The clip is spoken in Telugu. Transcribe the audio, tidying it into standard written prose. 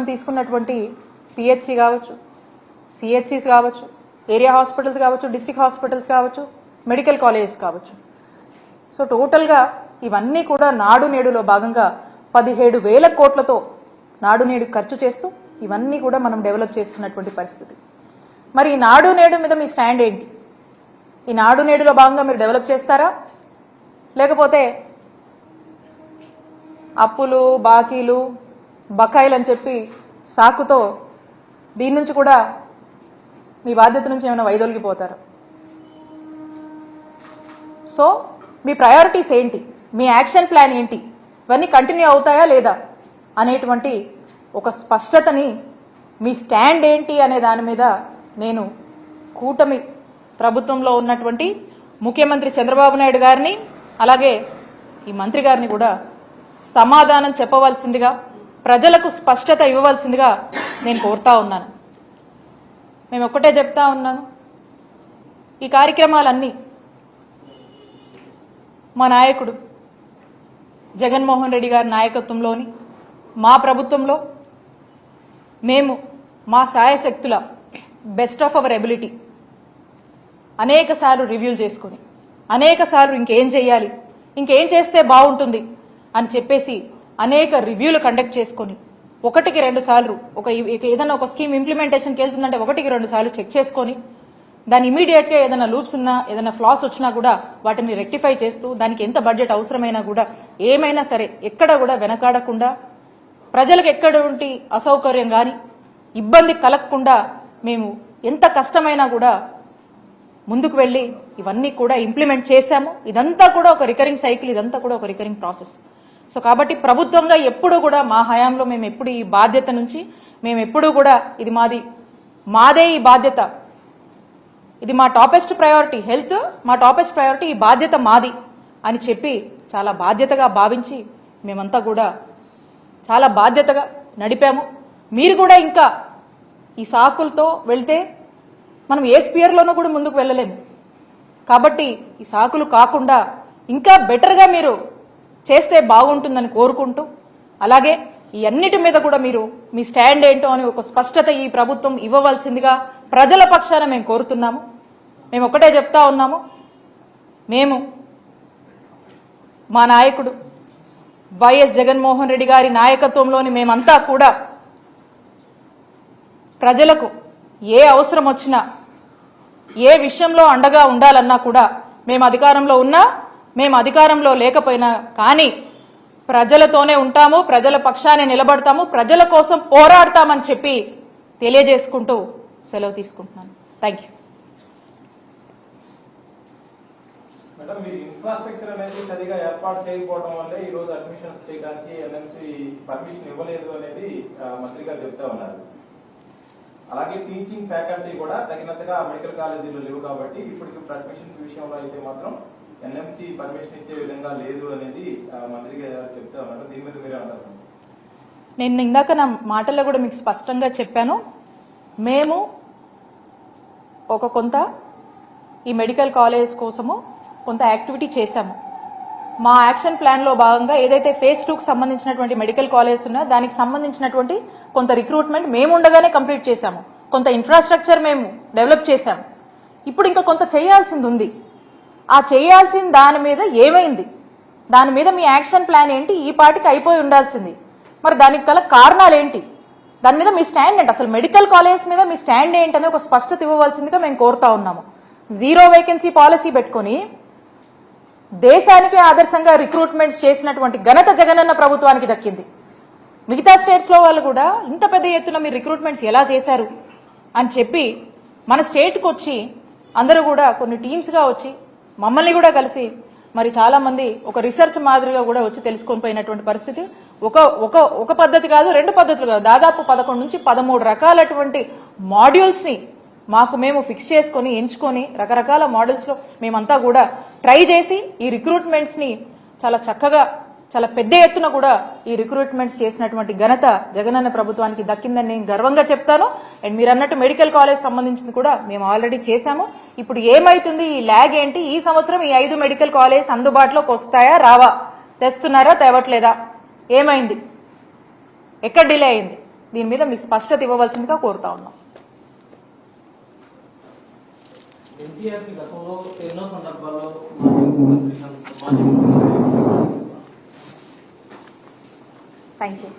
మనం తీసుకున్నటువంటి పిహెచ్సి కావచ్చు, సిహెచ్సిస్ కావచ్చు, ఏరియా హాస్పిటల్స్ కావచ్చు, డిస్ట్రిక్ట్ హాస్పిటల్స్ కావచ్చు, మెడికల్ కాలేజెస్ కావచ్చు. సో టోటల్గా ఇవన్నీ కూడా నాడు నేడులో భాగంగా 17,000 కోట్లతో నాడు నేడు ఖర్చు చేస్తూ ఇవన్నీ కూడా మనం డెవలప్ చేస్తున్నటువంటి పరిస్థితి. మరి ఈ నాడు నేడు మీద మీ స్టాండ్ ఏంటి? ఈ నాడు నేడులో భాగంగా మీరు డెవలప్ చేస్తారా, లేకపోతే అప్పులు, బాకీలు, బకాయిలు అని చెప్పి సాకుతో దీని నుంచి కూడా మీ బాధ్యత నుంచి ఏమైనా వైదొలిగిపోతారు? సో మీ ప్రయారిటీస్ ఏంటి, మీ యాక్షన్ ప్లాన్ ఏంటి, ఇవన్నీ కంటిన్యూ అవుతాయా లేదా అనేటువంటి ఒక స్పష్టతని, మీ స్టాండ్ ఏంటి అనే దాని మీద నేను కూటమి ప్రభుత్వంలో ఉన్నటువంటి ముఖ్యమంత్రి చంద్రబాబు నాయుడు గారిని అలాగే ఈ మంత్రి గారిని కూడా సమాధానం చెప్పవలసిందిగా, ప్రజలకు స్పష్టత ఇవ్వవలసిందిగా నేను కోరుతా ఉన్నాను. మేము ఒక్కటే చెప్తా ఉన్నాను, ఈ కార్యక్రమాలన్నీ మా నాయకుడు జగన్మోహన్ రెడ్డి గారి నాయకత్వంలోని మా ప్రభుత్వంలో మేము మా సాయశక్తుల బెస్ట్ ఆఫ్ అవర్ ఎబిలిటీ అనేక సార్లు రివ్యూలు చేసుకుని, అనేక సార్లు ఇంకేం చేయాలి, ఇంకేం చేస్తే బాగుంటుంది అని చెప్పేసి అనేక రివ్యూలు కండక్ట్ చేసుకొని 1-2 సార్లు ఏదైనా ఒక స్కీమ్ ఇంప్లిమెంటేషన్కి వెళ్తుందంటే 1-2 సార్లు చెక్ చేసుకొని దాని ఇమీడియట్ గా ఏదైనా లూప్స్ ఉన్నా, ఏదైనా ఫ్లాస్ వచ్చినా కూడా వాటిని రెక్టిఫై చేస్తూ దానికి ఎంత బడ్జెట్ అవసరమైనా కూడా ఏమైనా సరే ఎక్కడ కూడా వెనకాడకుండా, ప్రజలకు ఎక్కడంటి అసౌకర్యం కానీ ఇబ్బంది కలగకుండా మేము ఎంత కష్టమైనా కూడా ముందుకు వెళ్లి ఇవన్నీ కూడా ఇంప్లిమెంట్ చేశాము. ఇదంతా కూడా ఒక రికరింగ్ సైకిల్, ఇదంతా కూడా ఒక రికరింగ్ ప్రాసెస్. సో కాబట్టి ప్రభుత్వంగా ఎప్పుడూ కూడా మా హయాంలో మేము ఎప్పుడు ఈ బాధ్యత నుంచి మేము ఎప్పుడూ కూడా ఇది మాదే ఈ బాధ్యత, ఇది మా టాపెస్ట్ ప్రయారిటీ, హెల్త్ మా టాపెస్ట్ ప్రయారిటీ, ఈ బాధ్యత మాది అని చెప్పి చాలా బాధ్యతగా భావించి మేమంతా కూడా చాలా బాధ్యతగా నడిపాము. మీరు కూడా ఇంకా ఈ సాకులతో వెళ్తే మనం ఏ స్పియర్లోనూ కూడా ముందుకు వెళ్ళలేము. కాబట్టి ఈ సాకులు కాకుండా ఇంకా బెటర్గా మీరు చేస్తే బాగుంటుందని కోరుకుంటూ, అలాగే ఈ అన్నిటి మీద కూడా మీరు మీ స్టాండ్ ఏంటో అని ఒక స్పష్టత ఈ ప్రభుత్వం ఇవ్వవలసిందిగా ప్రజల పక్షాన మేము కోరుతున్నాము. మేము ఒకటే చెప్తా ఉన్నాము, మేము మా నాయకుడు వైఎస్ జగన్మోహన్ రెడ్డి గారి నాయకత్వంలోని మేమంతా కూడా ప్రజలకు ఏ అవసరం వచ్చినా, ఏ విషయంలో అండగా ఉండాలన్నా కూడా మేము అధికారంలో ఉన్నా, మేము అధికారంలో లేకపోయినా కానీ ప్రజలతోనే ఉంటాము, ప్రజల పక్షానే నిలబడతాము, ప్రజల కోసం పోరాడతామని చెప్పి తెలియజేసుకుంటూ సెలవు తీసుకుంటున్నాను. Thank you. మేడం, మీరు ఇన్ఫ్రాస్ట్రక్చర్ అనేది సరిగా ఏర్పాటు చేయకపోవడం వల్లే ఈ రోజు అడ్మిషన్స్ చేయడానికి ఎన్ఎంసీ పర్మిషన్ ఇవ్వలేదు అనేది మంత్రి గారు చెప్తా ఉన్నారు. అలాగే టీచింగ్ ఫ్యాకల్టీ కూడా తగినంతగా మెడికల్ కాలేజీలో లేవు కాబట్టి ఇప్పటికి అడ్మిషన్స్ విషయంలో అయితే మాత్రం ఎన్ఎంసీ పర్మిషన్ ఇచ్చే విధంగా లేదు అనేది మంత్రి గారు చెప్తా ఉన్నారు. దీని మీద మీరే అంటారు? నేను ఇందాక నా మాటల్లో కూడా మీకు స్పష్టంగా చెప్పాను, మేము కొంత ఈ మెడికల్ కాలేజ్ కోసము కొంత యాక్టివిటీ చేశాము. మా యాక్షన్ ప్లాన్ లో భాగంగా ఏదైతే ఫేజ్ 2కు సంబంధించినటువంటి మెడికల్ కాలేజ్ ఉన్నా దానికి సంబంధించినటువంటి కొంత రిక్రూట్మెంట్ మేము ఉండగానే కంప్లీట్ చేశాము, కొంత ఇన్ఫ్రాస్ట్రక్చర్ మేము డెవలప్ చేశాము. ఇప్పుడు ఇంకా కొంత చేయాల్సింది ఉంది. ఆ చేయాల్సిన దాని మీద ఏమైంది, దాని మీద మీ యాక్షన్ ప్లాన్ ఏంటి, ఈ పాటికి అయిపోయి ఉండాల్సింది. మరి దానికి గల కారణాలు ఏంటి, దాని మీద మీ స్టాండ్ ఏంటి, అసలు మెడికల్ కాలేజ్ మీద మీ స్టాండ్ ఏంటనే ఒక స్పష్టత ఇవ్వవలసిందిగా మేము కోరుతా ఉన్నాము. 0 వేకెన్సీ పాలసీ పెట్టుకుని దేశానికి ఆదర్శంగా రిక్రూట్మెంట్స్ చేసినటువంటి ఘనత జగనన్న ప్రభుత్వానికి దక్కింది. మిగతా స్టేట్స్ లో వాళ్ళు కూడా ఇంత పెద్ద ఎత్తున మీరు రిక్రూట్మెంట్స్ ఎలా చేశారు అని చెప్పి మన స్టేట్కి వచ్చి అందరూ కూడా కొన్ని టీమ్స్ గా వచ్చి మమ్మల్ని కూడా కలిసి మరి చాలా మంది ఒక రీసెర్చ్ మాదిరిగా కూడా వచ్చి తెలుసుకొని పోయినటువంటి పరిస్థితి. ఒక పద్ధతి కాదు, 2 పద్ధతులు కాదు, దాదాపు 11 నుంచి 13 రకాలటువంటి మాడ్యూల్స్ ని మేము ఫిక్స్ చేసుకొని ఎంచుకొని రకరకాల మోడల్స్ లో మేమంతా కూడా ట్రై చేసి ఈ రిక్రూట్మెంట్స్ ని చాలా చక్కగా చాలా పెద్ద ఎత్తున కూడా ఈ రిక్రూట్మెంట్స్ చేసినటువంటి ఘనత జగనన్న ప్రభుత్వానికి దక్కిందని నేను గర్వంగా చెప్తాను. అండ్ మీరు అన్నట్టు మెడికల్ కాలేజ్ సంబంధించింది కూడా మేము ఆల్రెడీ చేశాము. ఇప్పుడు ఏమైతుంది, ఈ ల్యాగ్ ఏంటి, ఈ సంవత్సరం ఈ 5 మెడికల్ కాలేజ్ అందుబాటులోకి వస్తాయా రావా, తెస్తున్నారా తేవట్లేదా, ఏమైంది, ఎక్కడ డిలే అయింది, దీని మీద మీకు స్పష్టత ఇవ్వవలసిందిగా కోరుతా ఉన్నాం. ఎన్టీఆర్ కి గతంలో ఎన్నో సందర్భాల్లో మాజీ ముఖ్యమంత్రి థ్యాంక్ యూ.